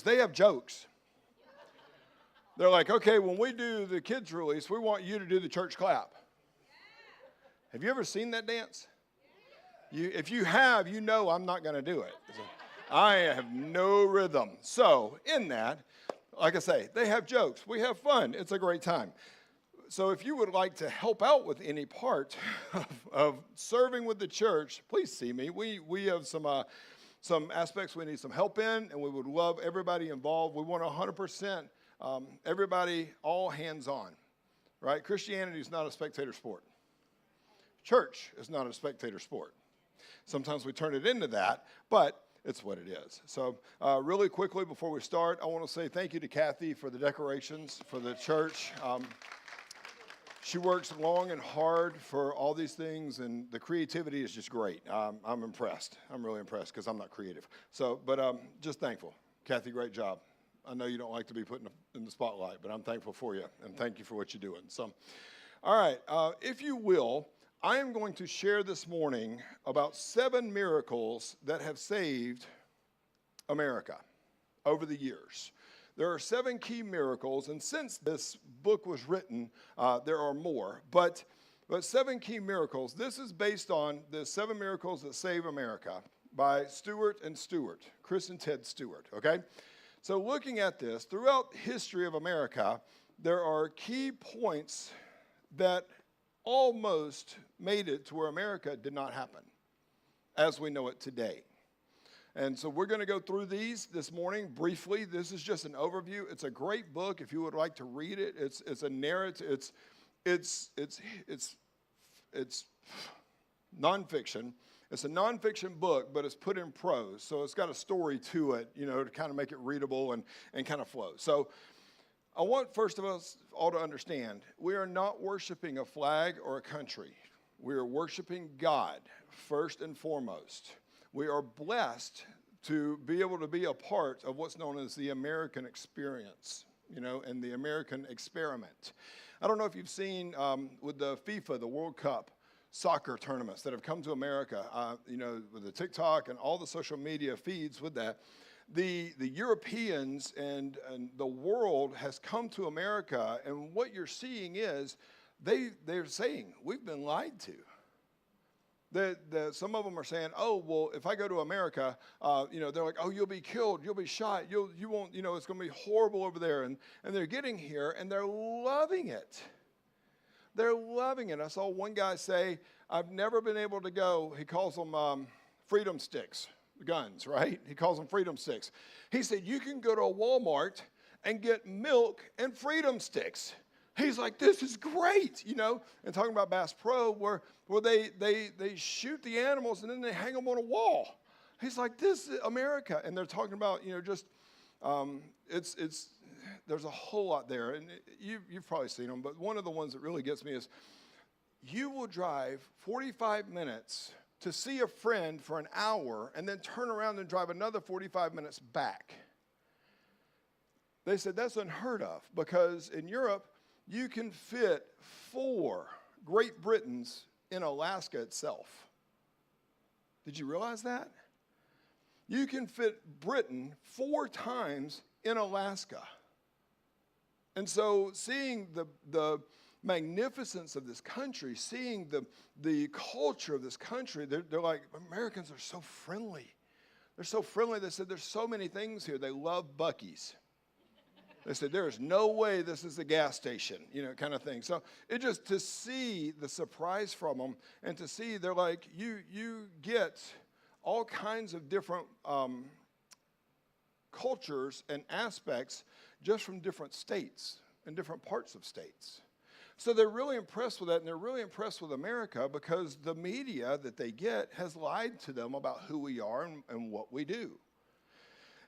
They have jokes. They're like, okay, when we do the kids release, we want you to do the church clap. Have you ever seen that dance? If you have, you know I'm not going to do it. I have no rhythm. So in that, like I say, they have jokes. We have fun. It's a great time. So if you would like to help out with any part of serving with the church, please see me. We have some aspects we need some help in, and we would love everybody involved. We want 100% everybody, all hands on, right? Christianity is not a spectator sport. Church is not a spectator sport. Sometimes we turn it into that, but it's what it is. So really quickly before we start, I want to say thank you to Kathy for the decorations for the church. She works long and hard for all these things, and the creativity is just great. I'm impressed. I'm really impressed because I'm not creative. So, but just thankful. Kathy, great job. I know you don't like to be put in the spotlight, but I'm thankful for you, and thank you for what you're doing. So, all right, if you will, I am going to share this morning about 7 miracles that have saved America over the years. There are 7 key miracles, and since this book was written, there are more. But 7 key miracles. This is based on the 7 miracles that save America by Stewart and Stewart, Chris and Ted Stewart, okay? So looking at this, throughout history of America, there are key points that almost made it to where America did not happen as we know it today. And so we're going to go through these this morning briefly. This is just an overview. It's a great book if you would like to read it. It's a narrative. It's nonfiction. It's a nonfiction book, but it's put in prose. So it's got a story to it, you know, to kind of make it readable and kind of flow. So I want first of us all to understand, we are not worshiping a flag or a country. We are worshiping God first and foremost. We are blessed to be able to be a part of what's known as the American experience, you know, and the American experiment. I don't know if you've seen with the FIFA, the World Cup soccer tournaments that have come to America, you know, with the TikTok and all the social media feeds with that. The Europeans and the world has come to America, and what you're seeing is they're saying, we've been lied to. Some of them are saying, oh, well, if I go to America, you know, they're like, oh, you'll be killed, you'll be shot, you won't, you know, it's going to be horrible over there. And they're getting here, and they're loving it. They're loving it. I saw one guy say, I've never been able to go, he calls them freedom sticks. Guns, right? He calls them freedom sticks. He said, you can go to a Walmart and get milk and freedom sticks. He's like, this is great, you know, and talking about Bass Pro where they shoot the animals and then they hang them on a wall. He's like, this is America. And they're talking about, you know, just, there's a whole lot there. And you've probably seen them, but one of the ones that really gets me is you will drive 45 minutes to see a friend for an hour and then turn around and drive another 45 minutes back. They said that's unheard of because in Europe, you can fit 4 Great Britons in Alaska itself. Did you realize that? You can fit Britain 4 times in Alaska. And so seeing the magnificence of this country, seeing the culture of this country, they're like, Americans are so friendly. They're so friendly. They said there's so many things here. They love Buc-ee's. They said there is no way this is a gas station, you know, kind of thing. So it just to see the surprise from them and to see they're like, you get all kinds of different cultures and aspects just from different states and different parts of states. So they're really impressed with that, and they're really impressed with America because the media that they get has lied to them about who we are and what we do.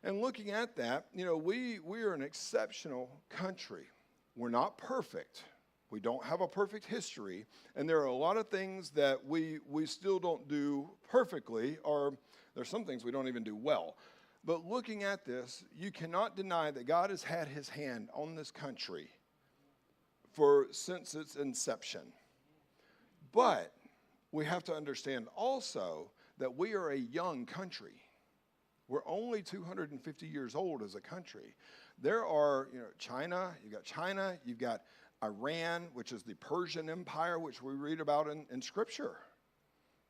And looking at that, you know, we are an exceptional country. We're not perfect. We don't have a perfect history, and there are a lot of things that we still don't do perfectly, or there's some things we don't even do well. But looking at this, you cannot deny that God has had his hand on this country since its inception. But we have to understand also that we are a young country. We're only 250 years old as a country. There are, China, you've got Iran, which is the Persian Empire, which we read about in Scripture.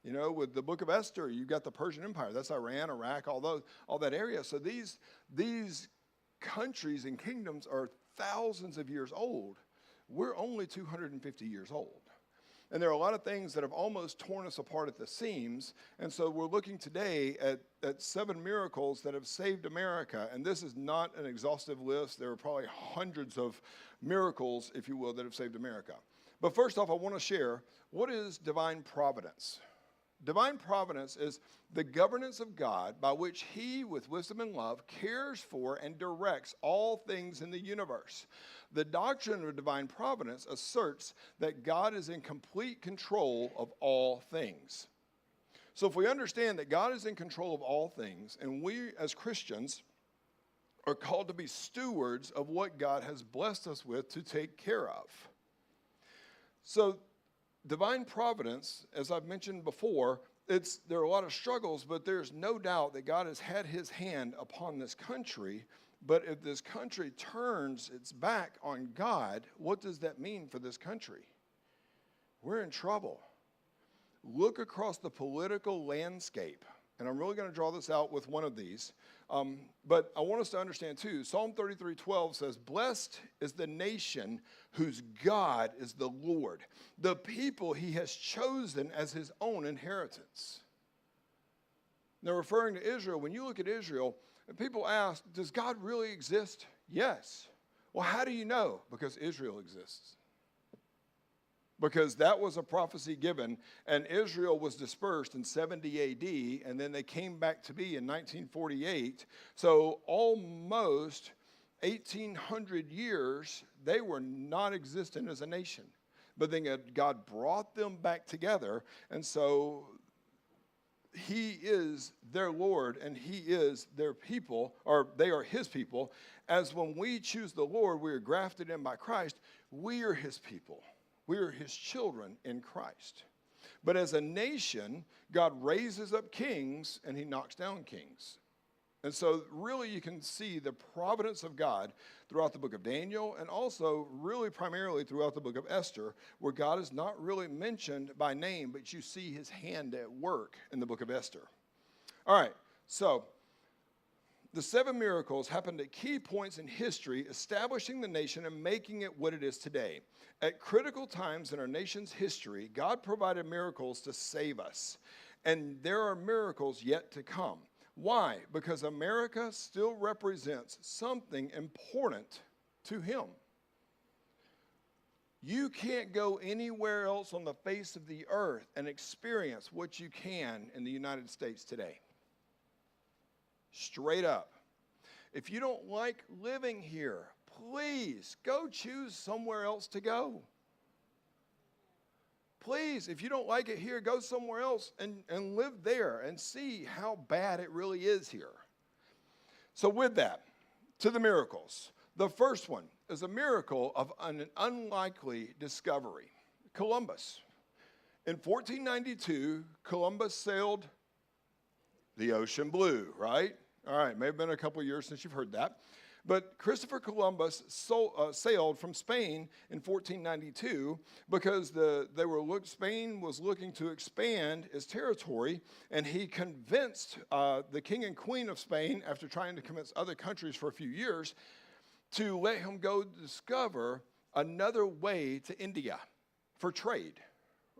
With the book of Esther, you've got the Persian Empire. That's Iran, Iraq, all that area. So these countries and kingdoms are thousands of years old. We're only 250 years old. And there are a lot of things that have almost torn us apart at the seams. And so we're looking today at 7 miracles that have saved America. And this is not an exhaustive list. There are probably hundreds of miracles, if you will, that have saved America. But first off, I want to share, what is divine providence? Divine providence is the governance of God by which He, with wisdom and love, cares for and directs all things in the universe. The doctrine of divine providence asserts that God is in complete control of all things. So if we understand that God is in control of all things, and we as Christians are called to be stewards of what God has blessed us with to take care of. So divine providence, as I've mentioned before, there are a lot of struggles, but there's no doubt that God has had His hand upon this country. But if this country turns its back on God, what does that mean for this country? We're in trouble. Look across the political landscape. And I'm really going to draw this out with one of these. But I want us to understand too, Psalm 33:12 says, "Blessed is the nation whose God is the Lord, the people He has chosen as His own inheritance." Now, referring to Israel, when you look at Israel, people ask, does God really exist? Yes. Well, how do you know? Because Israel exists. Because that was a prophecy given, and Israel was dispersed in 70 AD, and then they came back to be in 1948. So almost 1,800 years, they were not existent as a nation. But then God brought them back together, and so He is their Lord, and He is their people, or they are His people. As when we choose the Lord, we are grafted in by Christ. We are His people. We are His children in Christ. But as a nation, God raises up kings, and He knocks down kings. And so really you can see the providence of God throughout the book of Daniel, and also really primarily throughout the book of Esther, where God is not really mentioned by name, but you see His hand at work in the book of Esther. All right, so the 7 miracles happened at key points in history, establishing the nation and making it what it is today. At critical times in our nation's history, God provided miracles to save us, and there are miracles yet to come. Why? Because America still represents something important to Him. You can't go anywhere else on the face of the earth and experience what you can in the United States today. Straight up. If you don't like living here, please go choose somewhere else to go. Please, if you don't like it here, go somewhere else and live there and see how bad it really is here. So with that, to the miracles. The first one is a miracle of an unlikely discovery. Columbus. In 1492, Columbus sailed the ocean blue, right? All right, may have been a couple of years since you've heard that. But Christopher Columbus sailed from Spain in 1492 because Spain was looking to expand its territory, and he convinced the king and queen of Spain, after trying to convince other countries for a few years, to let him go discover another way to India for trade,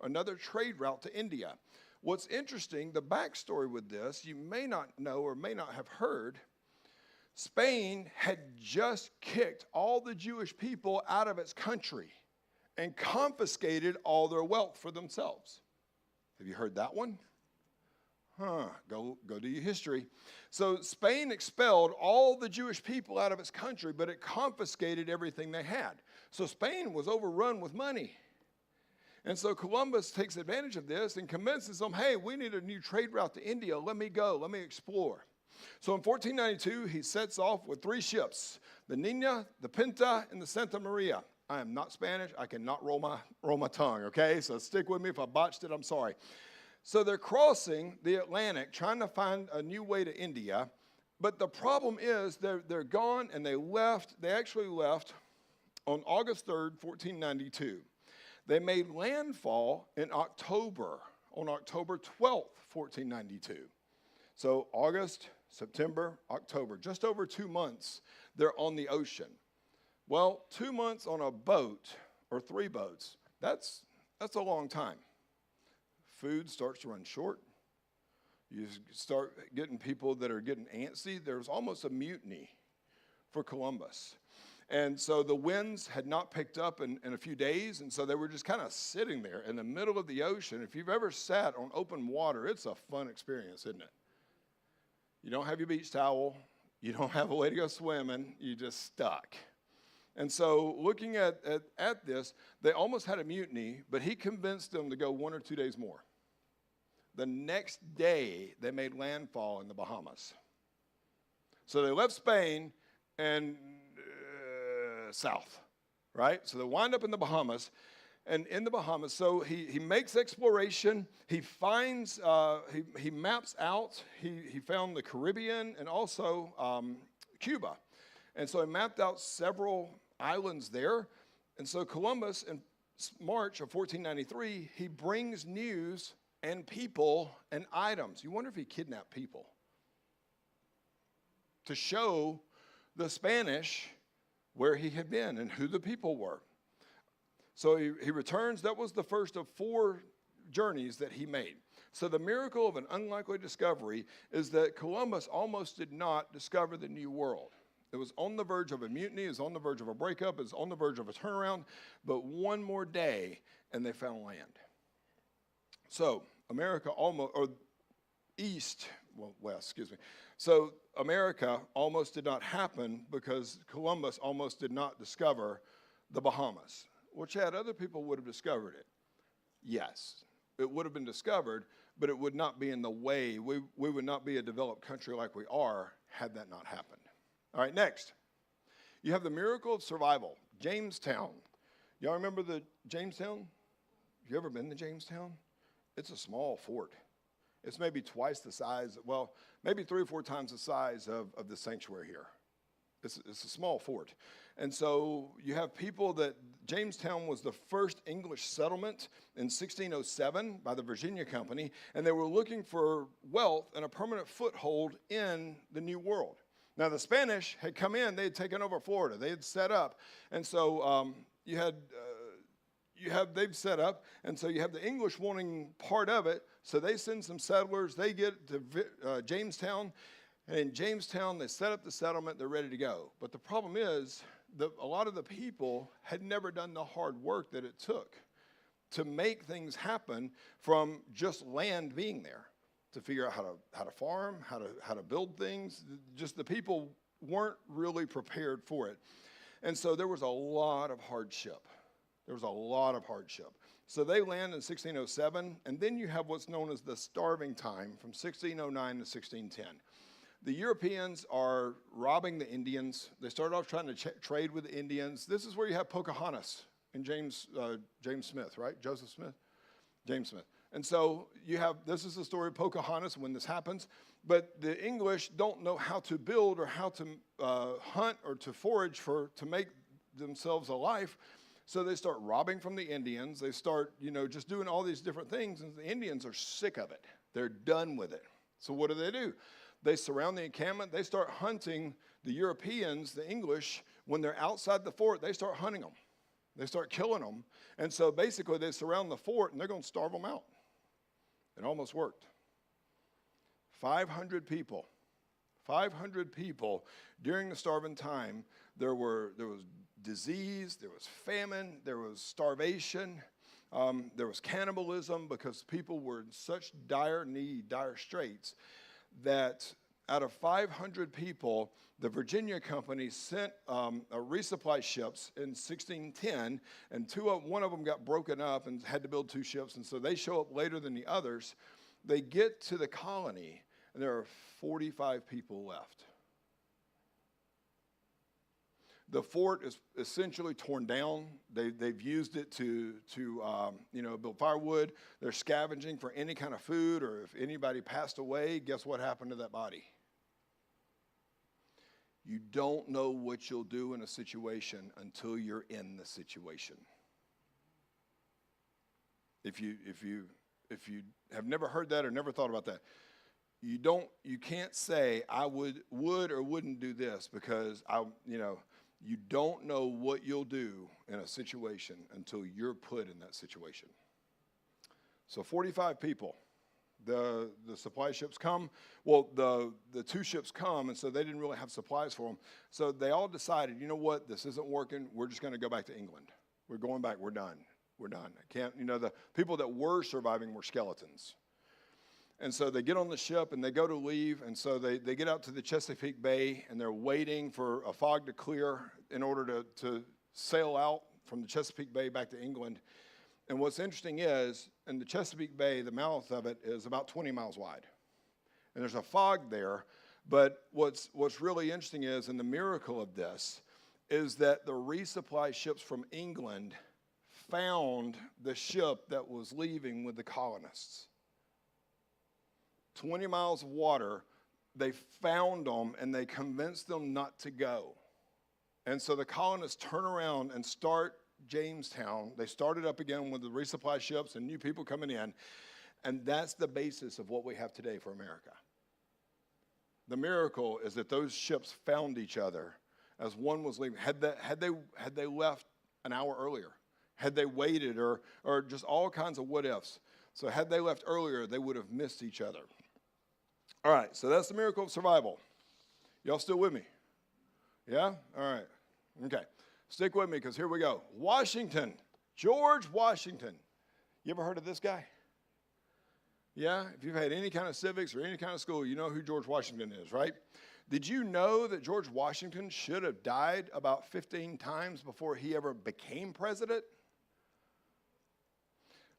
another trade route to India. What's interesting, the backstory with this, you may not know or may not have heard, Spain had just kicked all the Jewish people out of its country and confiscated all their wealth for themselves. Have you heard that one? Go do your history. So Spain expelled all the Jewish people out of its country, but it confiscated everything they had. So Spain was overrun with money. And so Columbus takes advantage of this and convinces them, hey, we need a new trade route to India. Let me go. Let me explore. So in 1492, he sets off with 3 ships, the Nina, the Pinta, and the Santa Maria. I am not Spanish. I cannot roll my tongue, okay? So stick with me. If I botched it, I'm sorry. So they're crossing the Atlantic, trying to find a new way to India. But the problem is they're gone, and they left. They actually left on August 3rd, 1492. They made landfall in October, on October 12th, 1492. So August, September, October, just over 2 months, they're on the ocean. Well, 2 months on a boat, or 3 boats, that's a long time. Food starts to run short. You start getting people that are getting antsy. There's almost a mutiny for Columbus. And so the winds had not picked up in a few days, and so they were just kind of sitting there in the middle of the ocean. If you've ever sat on open water, it's a fun experience, isn't it? You don't have your beach towel. You don't have a way to go swimming. You're just stuck. And so looking at this, they almost had a mutiny, but he convinced them to go 1 or 2 days more. The next day, they made landfall in the Bahamas. So they left Spain and south, right? So they wind up in the Bahamas. And in the Bahamas, so he makes exploration. He finds, he maps out, he found the Caribbean and also Cuba. And so he mapped out several islands there. And so Columbus, in March of 1493, he brings news and people and items. You wonder if he kidnapped people to show the Spanish where he had been and who the people were. So he returns. That was the first of 4 journeys that he made. So the miracle of an unlikely discovery is that Columbus almost did not discover the New World. It was on the verge of a mutiny. It was on the verge of a breakup. It was on the verge of a turnaround. But one more day, and they found land. So America almost, or west, excuse me. So America almost did not happen because Columbus almost did not discover the Bahamas. Well, Chad, other people would have discovered it. Yes, it would have been discovered, but it would not be in the way. We would not be a developed country like we are had that not happened. All right, next. You have the miracle of survival, Jamestown. Y'all remember the Jamestown? Have you ever been to Jamestown? It's a small fort. It's maybe twice the size, well, maybe 3 or 4 times the size of the sanctuary here. It's a small fort. And so you have people that Jamestown was the first English settlement in 1607 by the Virginia Company, and they were looking for wealth and a permanent foothold in the New World. Now, the Spanish had come in. They had taken over Florida. They had set up. And so they've set up, and so you have the English wanting part of it, so they send some settlers. They get to Jamestown, and in Jamestown, they set up the settlement. They're ready to go. But the problem is a lot of the people had never done the hard work that it took to make things happen from just land being there, to figure out how to farm, how to build things. Just the people weren't really prepared for it. And so there was a lot of hardship. So they land in 1607, and then you have what's known as the starving time from 1609 to 1610. The Europeans are robbing the Indians. They started off trying to trade with the Indians. This is where you have Pocahontas and James Smith, right? Joseph Smith? James Smith. And so this is the story of Pocahontas when this happens. But the English don't know how to build or how to hunt or to forage to make themselves a life. So they start robbing from the Indians. They start, just doing all these different things. And the Indians are sick of it. They're done with it. So what do? They surround the encampment. They start hunting the Europeans, the English. When they're outside the fort, they start hunting them. They start killing them. And so basically they surround the fort, and they're going to starve them out. It almost worked. 500 people during the starving time. There was disease, there was famine, there was starvation, there was cannibalism, because people were in such dire need, dire straits, that out of 500 people, the Virginia Company sent a resupply ships in 1610, and one of them got broken up and had to build 2 ships, and so they show up later than the others. They get to the colony, and there are 45 people left. The fort is essentially torn down. They've used it to build firewood. They're scavenging for any kind of food, or if anybody passed away, guess what happened to that body? You don't know what you'll do in a situation until you're in the situation. If you have never heard that or never thought about that, you can't say I would or wouldn't do this because you don't know what you'll do in a situation until you're put in that situation. So 45 people. The supply ships come. Well, the two ships come, and so they didn't really have supplies for them. So they all decided, you know what, this isn't working. We're just going to go back to England. We're going back. We're done. We're done. I can't, the people that were surviving were skeletons. And so they get on the ship, and they go to leave, and so they get out to the Chesapeake Bay, and they're waiting for a fog to clear in order to sail out from the Chesapeake Bay back to England. And what's interesting is, in the Chesapeake Bay, the mouth of it is about 20 miles wide. And there's a fog there. But what's really interesting is, and the miracle of this, is that the resupply ships from England found the ship that was leaving with the colonists. 20 miles of water, they found them, and they convinced them not to go. And so the colonists turn around and start Jamestown. They started up again with the resupply ships and new people coming in. And that's the basis of what we have today for America. The miracle is that those ships found each other as one was leaving. Had they left an hour earlier, had they waited, or just all kinds of what ifs. So had they left earlier, they would have missed each other. All right, so that's the miracle of survival. Y'all still with me? Yeah? All right. Okay. Stick with me because here we go. Washington, George Washington. You ever heard of this guy? Yeah? If you've had any kind of civics or any kind of school, you know who George Washington is, right? Did you know that George Washington should have died about 15 times before he ever became president?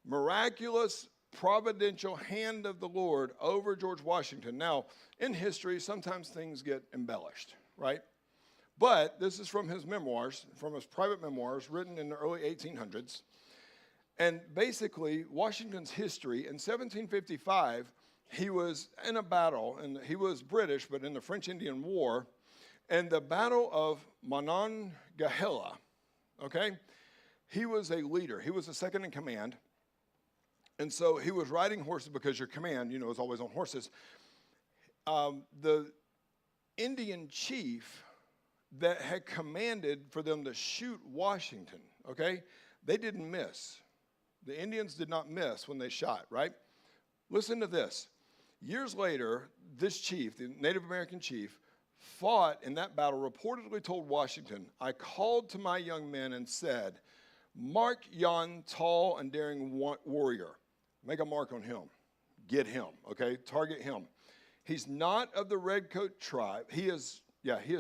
Miraculous, providential hand of the Lord over George Washington. Now, in history, sometimes things get embellished, right? But this is from his memoirs, from his private memoirs written in the early 1800s. And basically, Washington's history, in 1755, he was in a battle, and he was British, but in the French-Indian War, and the Battle of Monongahela, okay? He was a leader. He was the second in command. And so he was riding horses because your command, is always on horses. The Indian chief that had commanded for them to shoot Washington, okay? They didn't miss. The Indians did not miss when they shot, right? Listen to this. Years later, this chief, the Native American chief, fought in that battle, reportedly told Washington, I called to my young men and said, mark yon tall and daring warrior. Make a mark on him. Get him, okay? Target him. He's not of the redcoat tribe. He is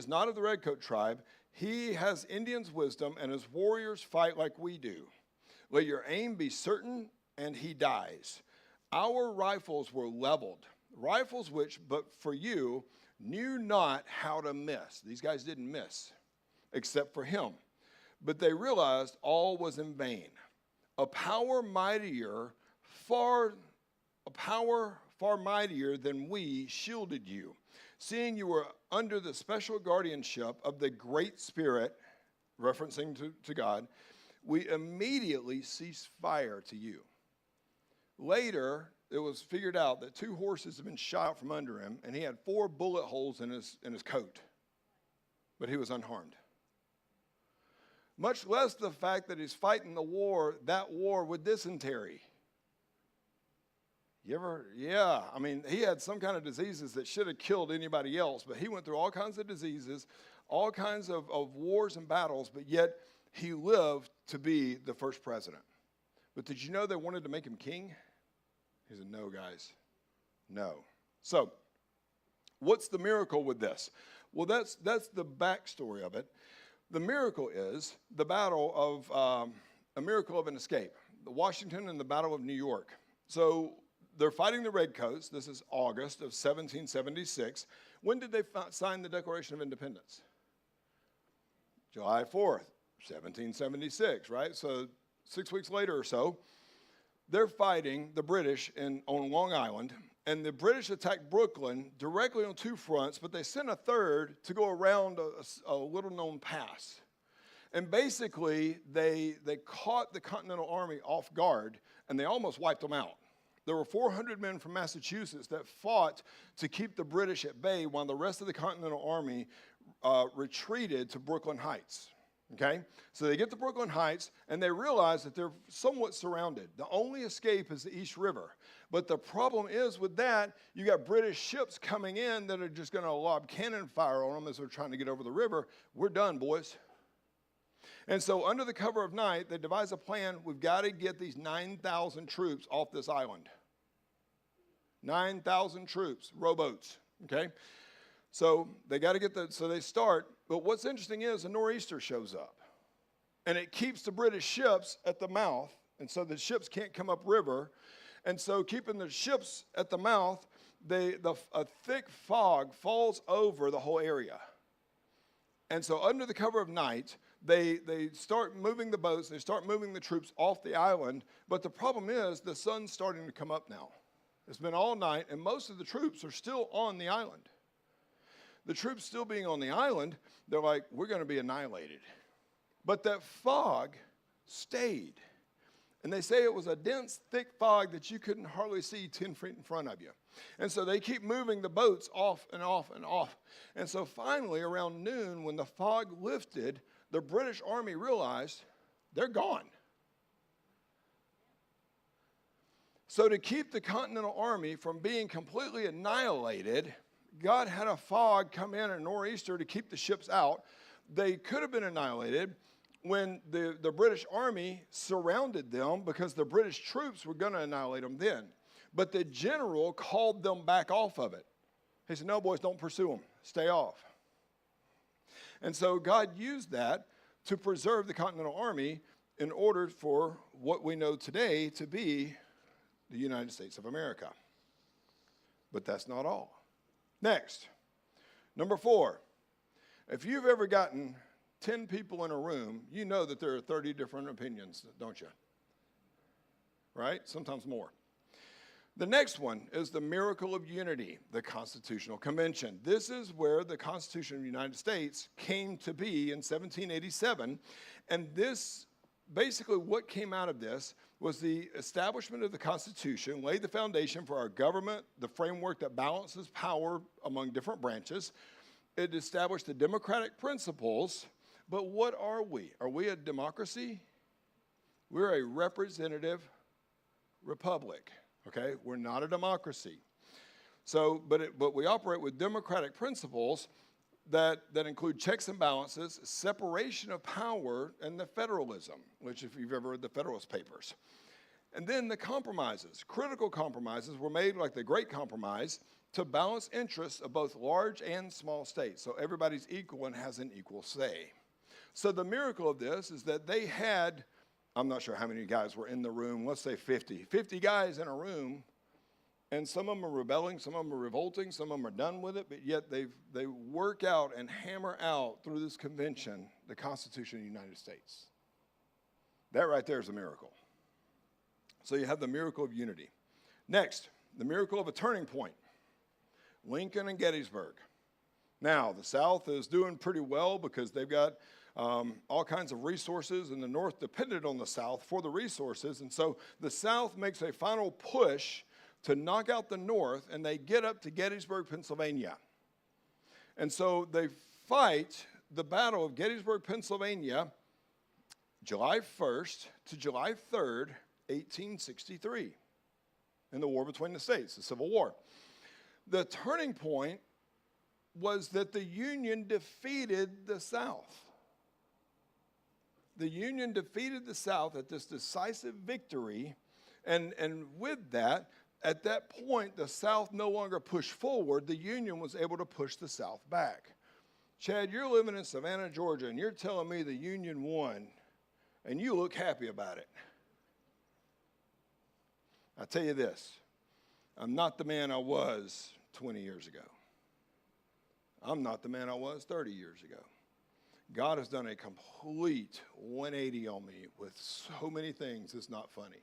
not of the redcoat tribe. He has Indian's wisdom, and his warriors fight like we do. Let your aim be certain, and he dies. Our rifles were leveled, rifles which, but for you, knew not how to miss. These guys didn't miss, except for him. But they realized all was in vain. A power far mightier than we shielded you. Seeing you were under the special guardianship of the Great Spirit, referencing to God, we immediately ceased fire to you. Later, it was figured out that 2 horses had been shot out from under him, and he had 4 bullet holes in his coat, but he was unharmed. Much less the fact that he's fighting that war with dysentery. He had some kind of diseases that should have killed anybody else, but he went through all kinds of diseases, all kinds of wars and battles, but yet he lived to be the first president. But did you know they wanted to make him king? He said, no, guys, no. So what's the miracle with this? Well, that's the backstory of it. The miracle is the battle of, a miracle of an escape, the Washington and the Battle of New York. So they're fighting the Redcoats. This is August of 1776. When did they sign the Declaration of Independence? July 4th, 1776, right? So 6 weeks later or so, they're fighting the British on Long Island, And the British attacked Brooklyn directly on two fronts, but they sent a third to go around a little-known pass. And basically, they caught the Continental Army off guard, and they almost wiped them out. There were 400 men from Massachusetts that fought to keep the British at bay while the rest of the Continental Army retreated to Brooklyn Heights. Okay? So they get to Brooklyn Heights, and they realize that they're somewhat surrounded. The only escape is the East River. But the problem is with that, you got British ships coming in that are just going to lob cannon fire on them as they're trying to get over the river. We're done, boys. And so under the cover of night, they devise a plan. We've got to get these 9,000 troops off this island. 9,000 troops, rowboats, okay? So they got to get so they start. But what's interesting is a nor'easter shows up. And it keeps the British ships at the mouth. And so the ships can't come upriver. And so keeping the ships at the mouth, a thick fog falls over the whole area. And so under the cover of night, they start moving the boats, they start moving the troops off the island, but the problem is the sun's starting to come up now. It's been all night, and most of the troops are still on the island. The troops still being on the island, they're like, we're going to be annihilated. But that fog stayed. And they say it was a dense, thick fog that you couldn't hardly see 10 feet in front of you. And so they keep moving the boats off and off and off. And so finally, around noon, when the fog lifted, the British Army realized they're gone. So to keep the Continental Army from being completely annihilated, God had a fog come in, a nor'easter, to keep the ships out. They could have been annihilated when the British Army surrounded them because the British troops were going to annihilate them then. But the general called them back off of it. He said, no, boys, don't pursue them. Stay off. And so God used that to preserve the Continental Army in order for what we know today to be the United States of America. But that's not all. Next, number 4. If you've ever gotten 10 people in a room, you know that there are 30 different opinions, don't you? Right? Sometimes more. The next one is the miracle of unity, the Constitutional Convention. This is where the Constitution of the United States came to be in 1787. And this, basically what came out of this was the establishment of the Constitution, laid the foundation for our government, the framework that balances power among different branches. It established the democratic principles. But what are we? Are we a democracy? We're a representative republic. Okay, we're not a democracy. So, but we operate with democratic principles that include checks and balances, separation of power, and the federalism, which if you've ever read the Federalist Papers. And then the compromises. Critical compromises were made, like the Great Compromise, to balance interests of both large and small states. So everybody's equal and has an equal say. So the miracle of this is that they had, I'm not sure how many guys were in the room, let's say 50. 50 guys in a room, and some of them are rebelling, some of them are revolting, some of them are done with it, but yet they work out and hammer out through this convention the Constitution of the United States. That right there is a miracle. So you have the miracle of unity. Next, the miracle of a turning point. Lincoln and Gettysburg. Now, the South is doing pretty well because they've got all kinds of resources, and the North depended on the South for the resources. And so the South makes a final push to knock out the North, and they get up to Gettysburg, Pennsylvania. And so they fight the Battle of Gettysburg, Pennsylvania, July 1st to July 3rd, 1863, in the war between the states, the Civil War. The turning point was that the Union defeated the South. The Union defeated the South at this decisive victory, and with that, at that point, the South no longer pushed forward. The Union was able to push the South back. Chad, you're living in Savannah, Georgia, and you're telling me the Union won, and you look happy about it. I tell you this, I'm not the man I was 20 years ago. I'm not the man I was 30 years ago. God has done a complete 180 on me with so many things. It's not funny.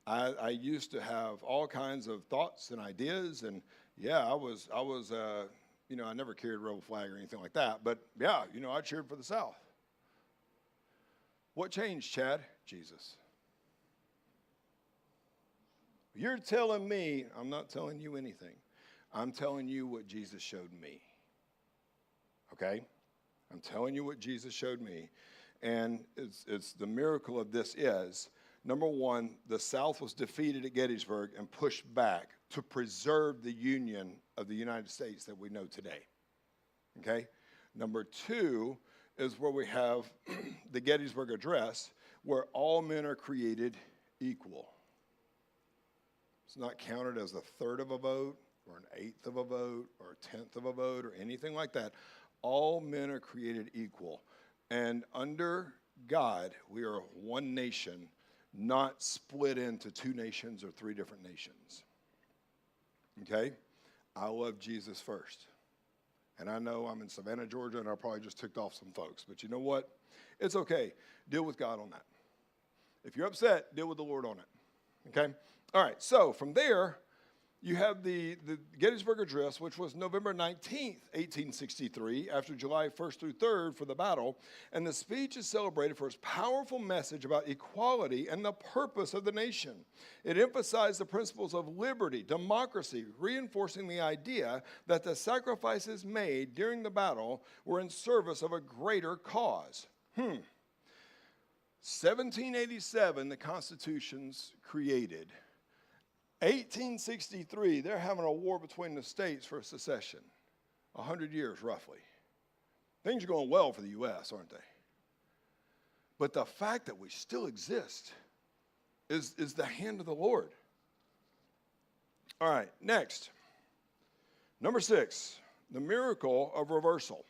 I used to have all kinds of thoughts and ideas, and yeah, I was I never carried a rebel flag or anything like that, but yeah, I cheered for the South. What changed, Chad? Jesus. You're telling me, I'm not telling you anything. I'm telling you what Jesus showed me. Okay? I'm telling you what Jesus showed me. And it's the miracle of this is, number one, the South was defeated at Gettysburg and pushed back to preserve the union of the United States that we know today. Okay? Number two is where we have the Gettysburg Address, where all men are created equal. It's not counted as a third of a vote or an eighth of a vote or a tenth of a vote or anything like that. All men are created equal. And under God, we are one nation, not split into two nations or three different nations. Okay? I love Jesus first. And I know I'm in Savannah, Georgia, and I probably just ticked off some folks. But you know what? It's okay. Deal with God on that. If you're upset, deal with the Lord on it. Okay? All right. So from there, you have the Gettysburg Address, which was November 19th, 1863, after July 1st through 3rd for the battle. And the speech is celebrated for its powerful message about equality and the purpose of the nation. It emphasized the principles of liberty, democracy, reinforcing the idea that the sacrifices made during the battle were in service of a greater cause. 1787, the Constitution's created. 1863, they're having a war between the states for secession. 100 years, roughly. Things are going well for the U.S., aren't they? But the fact that we still exist is the hand of the Lord. All right, next. Number 6, the miracle of reversal.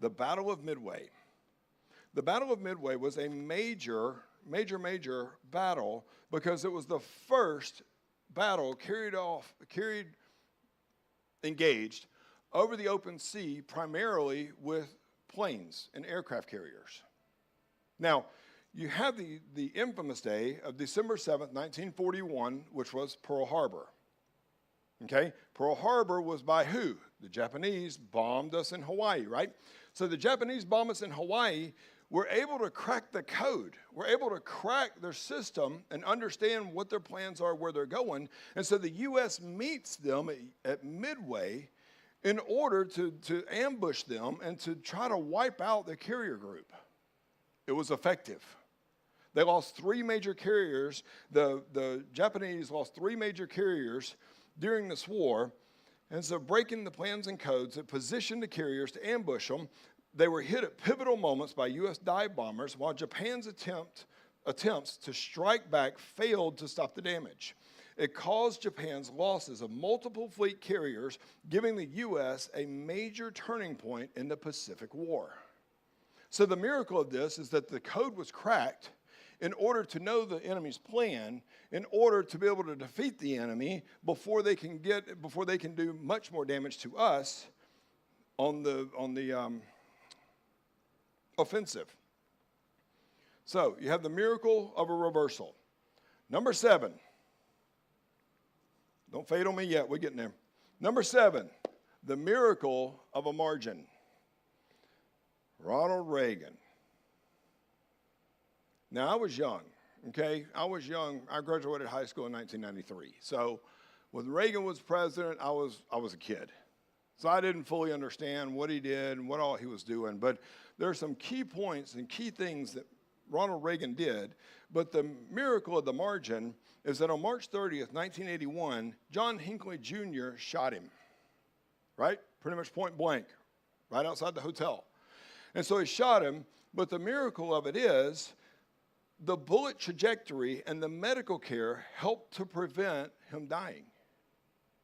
The Battle of Midway. The Battle of Midway was a major battle because it was the first battle engaged over the open sea, primarily with planes and aircraft carriers. Now, you have the infamous day of December 7th, 1941, which was Pearl Harbor. Okay? Pearl Harbor was by who? The Japanese bombed us in Hawaii, right? So the Japanese bombed us in Hawaii. We're able to crack the code. We're able to crack their system and understand what their plans are, where they're going. And so the U.S. meets them at Midway in order to ambush them and to try to wipe out the carrier group. It was effective. They lost 3 major carriers. The Japanese lost 3 major carriers during this war. And so breaking the plans and codes, it positioned the carriers to ambush them. They were hit at pivotal moments by U.S. dive bombers, while Japan's attempts to strike back failed to stop the damage. It caused Japan's losses of multiple fleet carriers, giving the U.S. a major turning point in the Pacific War. So the miracle of this is that the code was cracked in order to know the enemy's plan, in order to be able to defeat the enemy before they can do much more damage to us on the offensive. So you have the miracle of a reversal. Number 7. Don't fade on me yet. We're getting there. Number 7, the miracle of a margin. Ronald Reagan. Now, I was young, okay? I was young. I graduated high school in 1993. So when Reagan was president, I was a kid. So I didn't fully understand what he did and what all he was doing. But there are some key points and key things that Ronald Reagan did. But the miracle of the margin is that on March 30th, 1981, John Hinckley Jr. shot him, right? Pretty much point blank, right outside the hotel. And so he shot him. But the miracle of it is the bullet trajectory and the medical care helped to prevent him dying.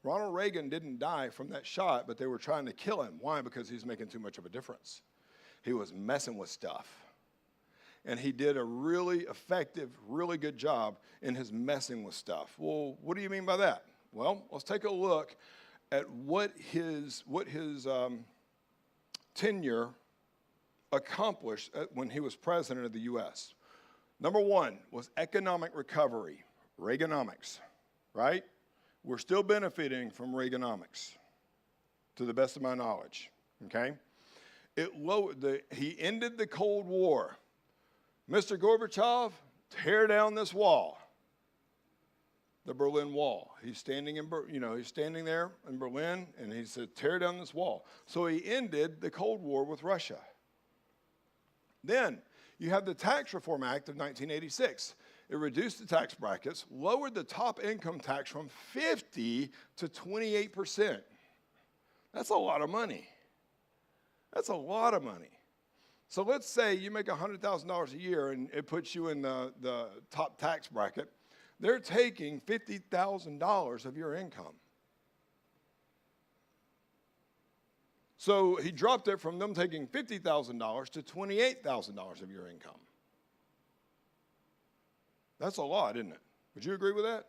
Ronald Reagan didn't die from that shot, but they were trying to kill him. Why? Because he's making too much of a difference. He was messing with stuff. And he did a really effective, really good job in his messing with stuff. Well, what do you mean by that? Well, let's take a look at what his tenure accomplished when he was president of the U.S. Number 1 was economic recovery. Reaganomics, right? We're still benefiting from Reaganomics, to the best of my knowledge, okay? He ended the Cold War. Mr. Gorbachev, tear down this wall, the Berlin Wall. He's standing he's standing there in Berlin, and he said, tear down this wall. So he ended the Cold War with Russia. Then you have the Tax Reform Act of 1986. It reduced the tax brackets, lowered the top income tax from 50 to 28%. That's a lot of money. That's a lot of money. So let's say you make $100,000 a year and it puts you in the top tax bracket. They're taking $50,000 of your income. So he dropped it from them taking $50,000 to $28,000 of your income. That's a lot, isn't it? Would you agree with that?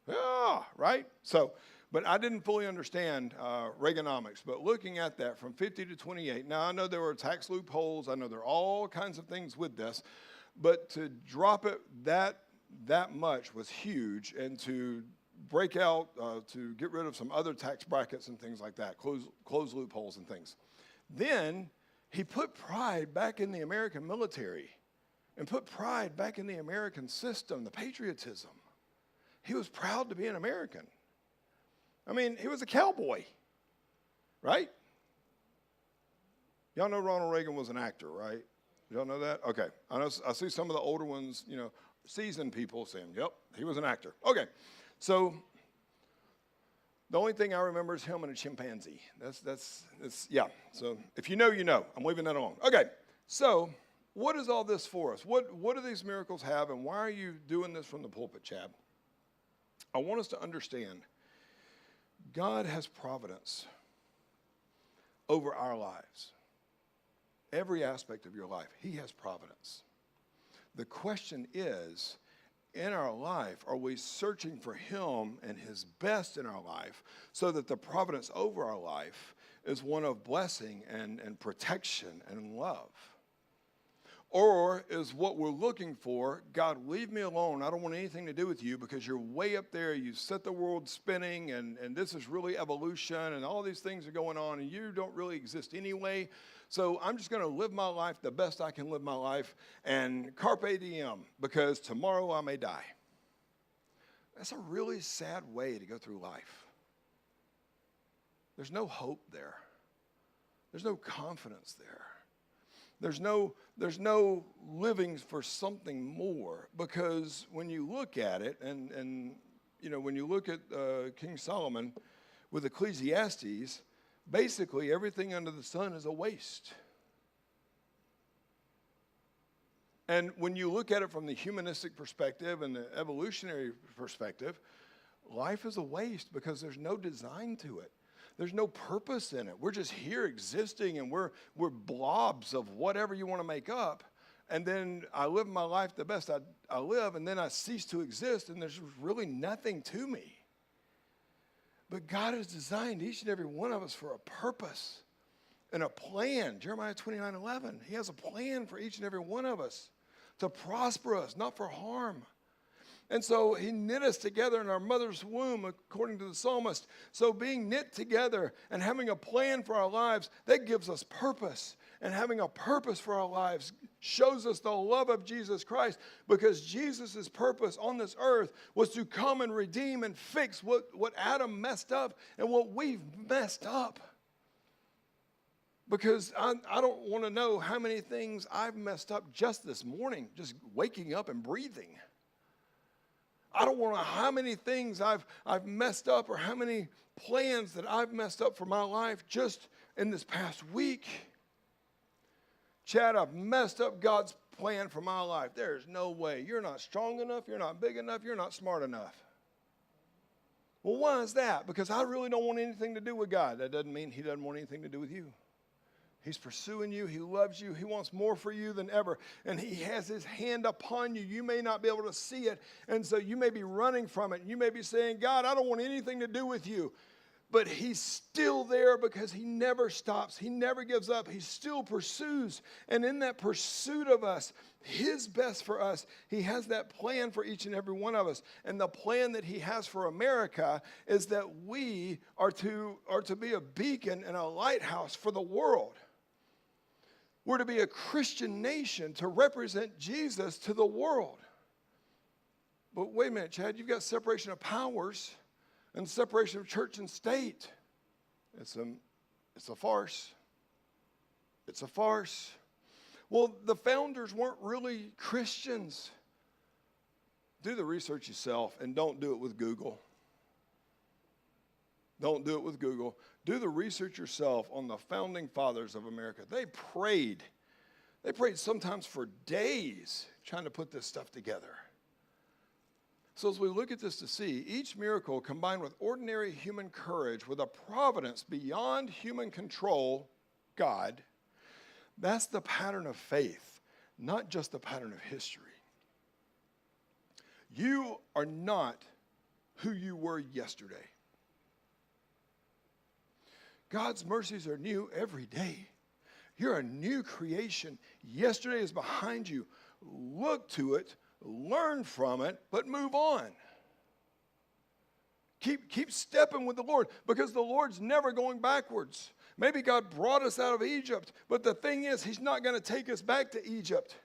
Yeah, right? So, but I didn't fully understand Reaganomics, but looking at that from 50 to 28, now I know there were tax loopholes, I know there are all kinds of things with this, but to drop it that much was huge, and to break out, to get rid of some other tax brackets and things like that, close loopholes and things. Then he put pride back in the American military and put pride back in the American system, the patriotism. He was proud to be an American. I mean, he was a cowboy, right? Y'all know Ronald Reagan was an actor, right? Y'all know that? Okay. I see some of the older ones, seasoned people saying, yep, he was an actor. Okay. So the only thing I remember is him and a chimpanzee. That's yeah. So if you know, you know. I'm leaving that alone. Okay. So what is all this for us? What do these miracles have, and why are you doing this from the pulpit, Chad? I want us to understand God has providence over our lives. Every aspect of your life, he has providence. The question is, in our life, are we searching for him and his best in our life so that the providence over our life is one of blessing and protection and love? Or is what we're looking for, God, leave me alone. I don't want anything to do with you because you're way up there. You set the world spinning, and this is really evolution, and all these things are going on, and you don't really exist anyway. So I'm just going to live my life the best I can live my life, and carpe diem, because tomorrow I may die. That's a really sad way to go through life. There's no hope there. There's no confidence there. There's no living for something more, because when you look at it, and when you look at King Solomon with Ecclesiastes, basically everything under the sun is a waste. And when you look at it from the humanistic perspective and the evolutionary perspective, life is a waste because there's no design to it. There's no purpose in it. We're just here existing, and we're blobs of whatever you want to make up. And then I live my life the best I live, and then I cease to exist, and there's really nothing to me. But God has designed each and every one of us for a purpose and a plan. Jeremiah 29:11. He has a plan for each and every one of us to prosper us, not for harm. And so he knit us together in our mother's womb, according to the psalmist. So being knit together and having a plan for our lives, that gives us purpose. And having a purpose for our lives shows us the love of Jesus Christ, because Jesus' purpose on this earth was to come and redeem and fix what Adam messed up and what we've messed up. Because I don't want to know how many things I've messed up just this morning, just waking up and breathing. I don't want to know how many things I've messed up, or how many plans that I've messed up for my life just in this past week. Chad, I've messed up God's plan for my life. There's no way. You're not strong enough. You're not big enough. You're not smart enough. Well, why is that? Because I really don't want anything to do with God. That doesn't mean he doesn't want anything to do with you. He's pursuing you. He loves you. He wants more for you than ever. And he has his hand upon you. You may not be able to see it. And so you may be running from it. You may be saying, God, I don't want anything to do with you. but he's still there because he never stops. He never gives up. He still pursues. And in that pursuit of us, his best for us, he has that plan for each and every one of us. And the plan that he has for America is that we are to be a beacon and a lighthouse for the world. We're to be a Christian nation to represent Jesus to the world. But wait a minute, Chad, you've got separation of powers and separation of church and state. It's a farce. It's a farce. Well, the founders weren't really Christians. Do the research yourself and don't do it with Google. Don't do it with Google. Do the research yourself on the founding fathers of America. They prayed. They prayed sometimes for days trying to put this stuff together. So as we look at this to see, each miracle combined with ordinary human courage, with a providence beyond human control, God, that's the pattern of faith, not just the pattern of history. You are not who you were yesterday. God's mercies are new every day. You're a new creation. Yesterday is behind you. Look to it, learn from it, but move on. Keep stepping with the Lord, because the Lord's never going backwards. Maybe God brought us out of Egypt, but the thing is, he's not going to take us back to Egypt.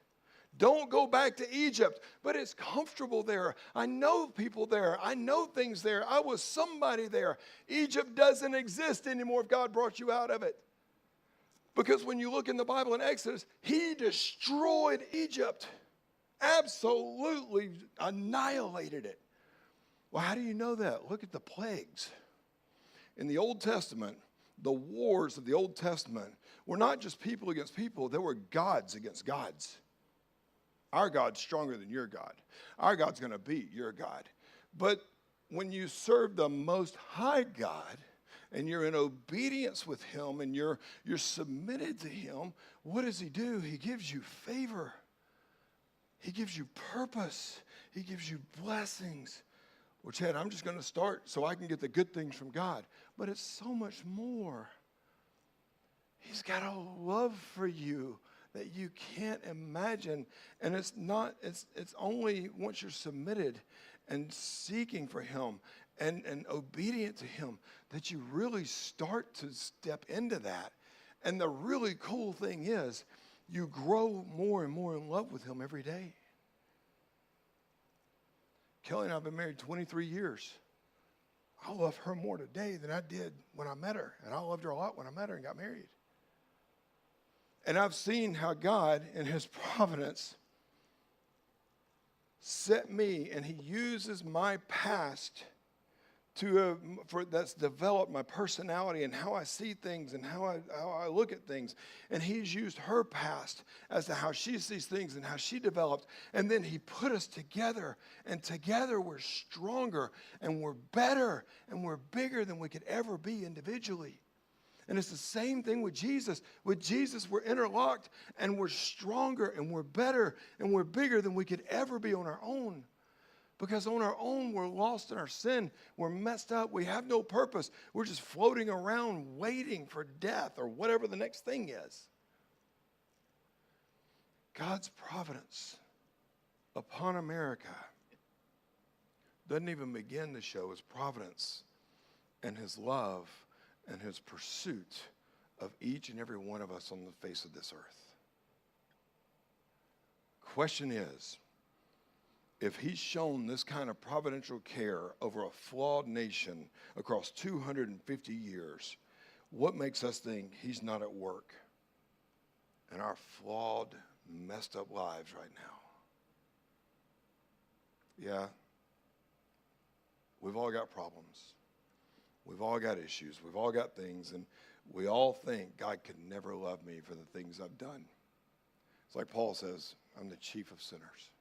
Don't go back to Egypt, but it's comfortable there. I know people there. I know things there. I was somebody there. Egypt doesn't exist anymore if God brought you out of it. Because when you look in the Bible in Exodus, he destroyed Egypt. Absolutely annihilated it. Well, how do you know that? Look at the plagues. In the Old Testament, the wars of the Old Testament were not just people against people. They were gods against gods. Our God's stronger than your God. Our God's going to beat your God. But when you serve the Most High God and you're in obedience with him and you're submitted to him, what does he do? He gives you favor. He gives you purpose. He gives you blessings. Well, Chad, I'm just going to start so I can get the good things from God. But it's so much more. He's got a love for you that you can't imagine. And it's only once you're submitted and seeking for him and obedient to him that you really start to step into that. And the really cool thing is you grow more and more in love with him every day. Kelly and I have been married 23 years. I love her more today than I did when I met her. And I loved her a lot when I met her and got married. And I've seen how God, in his providence, set me, and he uses my past that's developed my personality and how I see things and how I look at things. And he's used her past as to how she sees things and how she developed. And then he put us together, and together we're stronger and we're better and we're bigger than we could ever be individually. And it's the same thing with Jesus. With Jesus, we're interlocked and we're stronger and we're better and we're bigger than we could ever be on our own. Because on our own, we're lost in our sin. We're messed up. We have no purpose. We're just floating around waiting for death or whatever the next thing is. God's providence upon America doesn't even begin to show his providence and his love and his pursuit of each and every one of us on the face of this earth. Question is, if he's shown this kind of providential care over a flawed nation across 250 years, what makes us think he's not at work in our flawed, messed up lives right now? Yeah, we've all got problems. We've all got issues. We've all got things, and we all think God could never love me for the things I've done. It's like Paul says, I'm the chief of sinners.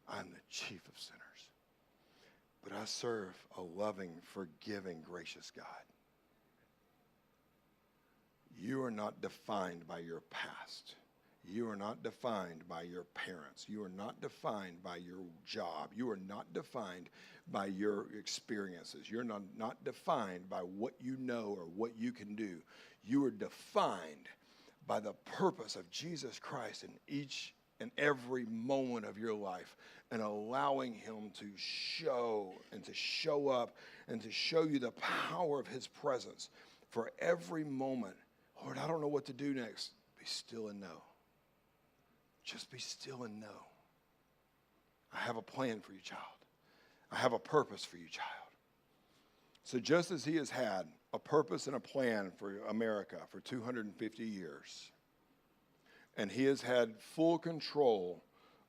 I'm the chief of sinners. But I serve a loving, forgiving, gracious God. You are not defined by your past. You are not defined by your parents. You are not defined by your job. You are not defined by your experiences. You're not defined by what you know or what you can do. You are defined by the purpose of Jesus Christ in each and every moment of your life, and allowing him to show and to show up and to show you the power of his presence for every moment. Lord, I don't know what to do next. Be still and know. Just be still and know. I have a plan for you, child. I have a purpose for you, child. So just as he has had a purpose and a plan for America for 250 years, and he has had full control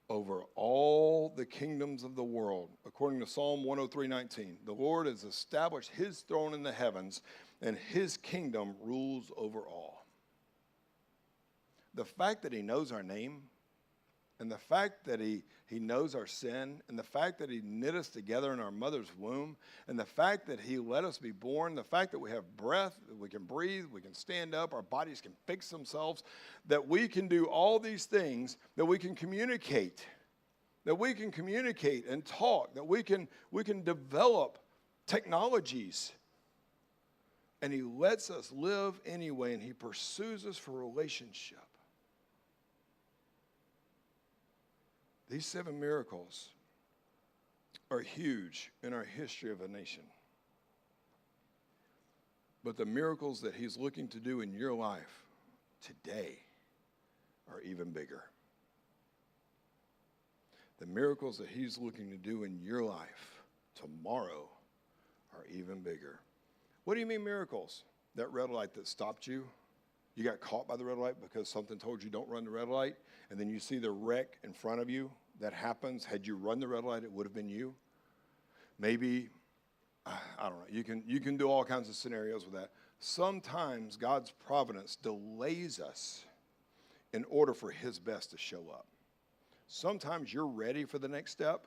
over all the kingdoms of the world, according to Psalm 103:19, the Lord has established his throne in the heavens, and his kingdom rules over all. The fact that he knows our name, and the fact that he knows our sin, and the fact that he knit us together in our mother's womb, and the fact that he let us be born, the fact that we have breath, that we can breathe, we can stand up, our bodies can fix themselves, that we can do all these things, that we can communicate and talk, that we can develop technologies. And he lets us live anyway, and he pursues us for relationship. These 7 miracles are huge in our history of a nation. But the miracles that he's looking to do in your life today are even bigger. The miracles that he's looking to do in your life tomorrow are even bigger. What do you mean miracles? That red light that stopped you? You got caught by the red light because something told you don't run the red light, and then you see the wreck in front of you. That happens. Had you run the red light, it would have been you. Maybe, I don't know. You can do all kinds of scenarios with that. Sometimes God's providence delays us in order for his best to show up. Sometimes you're ready for the next step,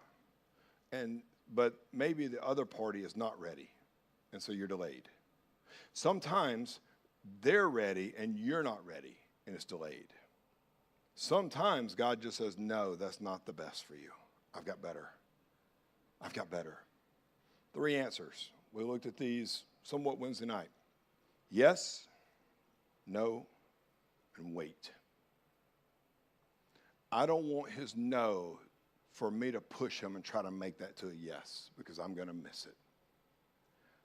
but maybe the other party is not ready, and so you're delayed. Sometimes they're ready and you're not ready, and it's delayed. Sometimes God just says, no, that's not the best for you. I've got better. 3 answers. We looked at these somewhat Wednesday night. Yes, no, and wait. I don't want his no for me to push him and try to make that to a yes, because I'm going to miss it.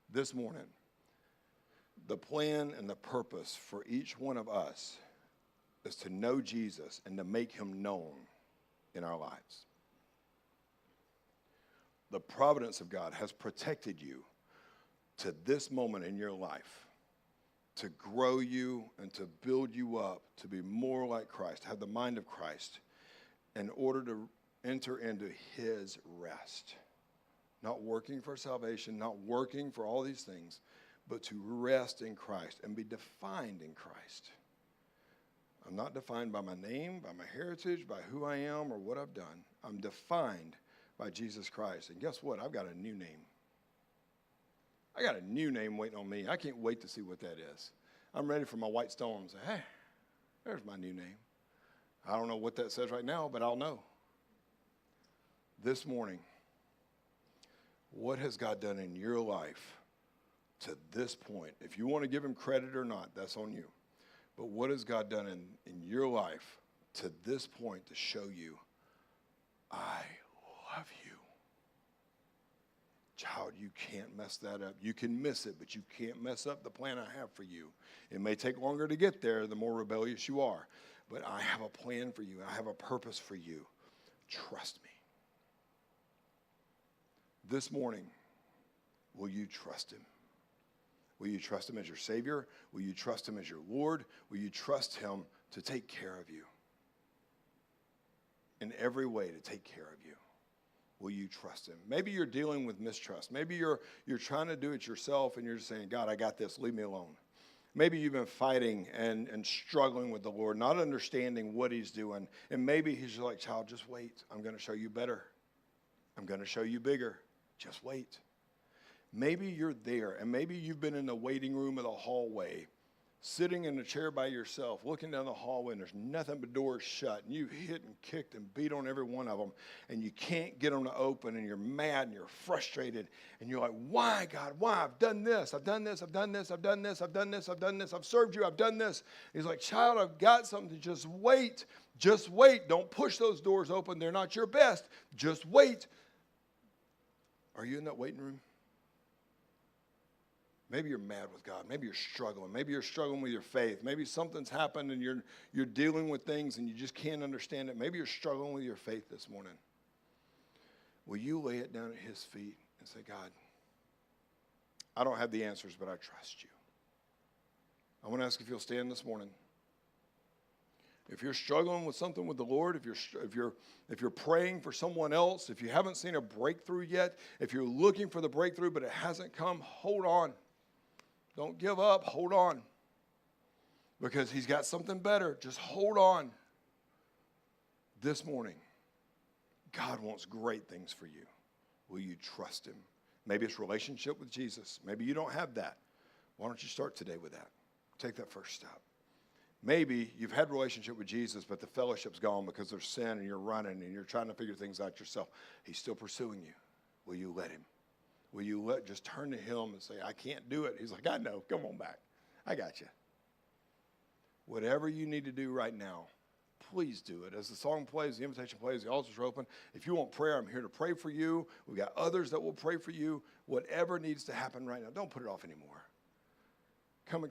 This morning, the plan and the purpose for each one of us is to know Jesus and to make him known in our lives. The providence of God has protected you to this moment in your life to grow you and to build you up to be more like Christ, have the mind of Christ, in order to enter into his rest. Not working for salvation, not working for all these things, but to rest in Christ and be defined in Christ. I'm not defined by my name, by my heritage, by who I am or what I've done. I'm defined by Jesus Christ. And guess what? I've got a new name. I got a new name waiting on me. I can't wait to see what that is. I'm ready for my white stone and say, hey, there's my new name. I don't know what that says right now, but I'll know. This morning, what has God done in your life to this point? If you want to give him credit or not, that's on you. But what has God done in your life to this point to show you, I love you? Child, you can't mess that up. You can miss it, but you can't mess up the plan I have for you. It may take longer to get there the more rebellious you are, but I have a plan for you. I have a purpose for you. Trust me. This morning, will you trust him? Will you trust him as your Savior? Will you trust him as your Lord? Will you trust him to take care of you? In every way to take care of you. Will you trust him? Maybe you're dealing with mistrust. Maybe you're trying to do it yourself and you're just saying, God, I got this. Leave me alone. Maybe you've been fighting and struggling with the Lord, not understanding what he's doing. And maybe he's just like, child, just wait. I'm going to show you better. I'm going to show you bigger. Just wait. Maybe you're there, and maybe you've been in the waiting room of the hallway sitting in a chair by yourself, looking down the hallway, and there's nothing but doors shut, and you've hit and kicked and beat on every one of them, and you can't get them to open, and you're mad, and you're frustrated, and you're like, why, God, why? I've done this, I've done this, I've done this, I've done this, I've done this, I've done this, I've served you, I've done this. He's like, child, I've got something. Just wait. Just wait. Don't push those doors open. They're not your best. Just wait. Are you in that waiting room? Maybe you're mad with God. Maybe you're struggling. Maybe you're struggling with your faith. Maybe something's happened and you're dealing with things and you just can't understand it. Maybe you're struggling with your faith this morning. Will you lay it down at his feet and say, God, I don't have the answers, but I trust you. I want to ask if you'll stand this morning. If you're struggling with something with the Lord, if you're praying for someone else, if you haven't seen a breakthrough yet, if you're looking for the breakthrough but it hasn't come, hold on. Don't give up. Hold on. Because he's got something better. Just hold on. This morning, God wants great things for you. Will you trust him? Maybe it's relationship with Jesus. Maybe you don't have that. Why don't you start today with that? Take that first step. Maybe you've had a relationship with Jesus, but the fellowship's gone because there's sin and you're running and you're trying to figure things out yourself. He's still pursuing you. Will you let him? Will you just turn to him and say, I can't do it? He's like, I know. Come on back. I got you. Whatever you need to do right now, please do it. As the song plays, the invitation plays, the altars are open. If you want prayer, I'm here to pray for you. We've got others that will pray for you. Whatever needs to happen right now, don't put it off anymore.